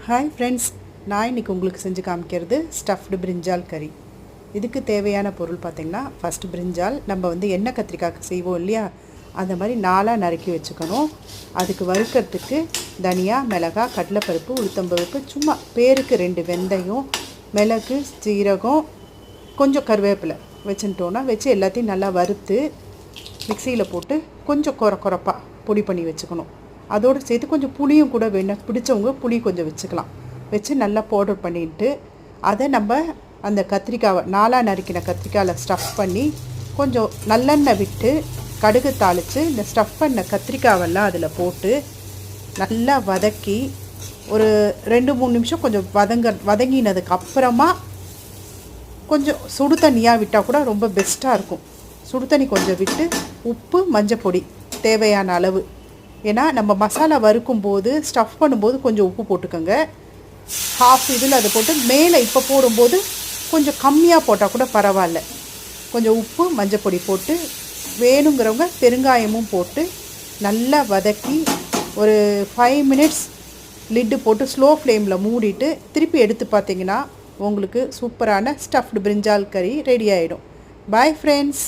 Hi friends, நான் இன்றைக்கி உங்களுக்கு செஞ்சு காமிக்கிறது ஸ்டஃப்டு பிரிஞ்சால் கறி. இதுக்கு தேவையான பொருள் பார்த்திங்கன்னா, ஃபஸ்ட்டு பிரிஞ்சால் நம்ம எண்ணெய் கத்திரிக்காய்க்கு செய்வோம் இல்லையா, அந்த மாதிரி 4ஆக நறுக்கி வச்சுக்கணும். அதுக்கு வறுக்கிறதுக்கு தனியா, மிளகாய், கடலைப்பருப்பு, உளுத்தம்பருப்பு, சும்மா பேருக்கு 2 வெந்தயம், மிளகு, சீரகம், கொஞ்சம் கருவேப்பிலை வச்சுட்டோன்னா வச்சு எல்லாத்தையும் நல்லா வறுத்து மிக்சியில் போட்டு கொஞ்சம் கொரப்பாக பொடி பண்ணி வச்சுக்கணும். அதோடு சேர்த்து கொஞ்சம் புளியும் கூட வேணும், பிடிச்சவங்க புளி கொஞ்சம் வச்சுக்கலாம். வச்சு நல்லா பவுடர் பண்ணிட்டு அதை நம்ம அந்த கத்திரிக்காவை 4ஆக நறுக்கின கத்திரிக்காயில் ஸ்டஃப் பண்ணி கொஞ்சம் நல்லெண்ணெய் விட்டு கடுகு தாளித்து இந்த ஸ்டஃப் பண்ண கத்திரிக்காவெல்லாம் அதில் போட்டு நல்லா வதக்கி ஒரு 2-3 நிமிஷம் கொஞ்சம் வதங்கினதுக்கு அப்புறமா கொஞ்சம் சுடு தண்ணியாக விட்டால் கூட ரொம்ப பெஸ்ட்டாக இருக்கும். சுடு தண்ணி கொஞ்சம் விட்டு உப்பு, மஞ்சள் பொடி தேவையான அளவு, ஏன்னா நம்ம மசாலா வறுக்கும்போது ஸ்டஃப் பண்ணும்போது கொஞ்சம் உப்பு போட்டுக்கோங்க. ஹாஃப் இதில் அதை போட்டு மேலே இப்போ போடும்போது கொஞ்சம் கம்மியாக போட்டால் கூட பரவாயில்ல. கொஞ்சம் உப்பு, மஞ்சள் பொடி போட்டு வேணுங்கிறவங்க பெருங்காயமும் போட்டு நல்லா வதக்கி ஒரு 5 மினிட்ஸ் லிட்டு போட்டு ஸ்லோ ஃப்ளேமில் மூடிட்டு திருப்பி எடுத்து பார்த்திங்கன்னா உங்களுக்கு சூப்பரான ஸ்டஃப்டு பிரிஞ்சால் கறி ரெடி ஆகிடும். Bye friends.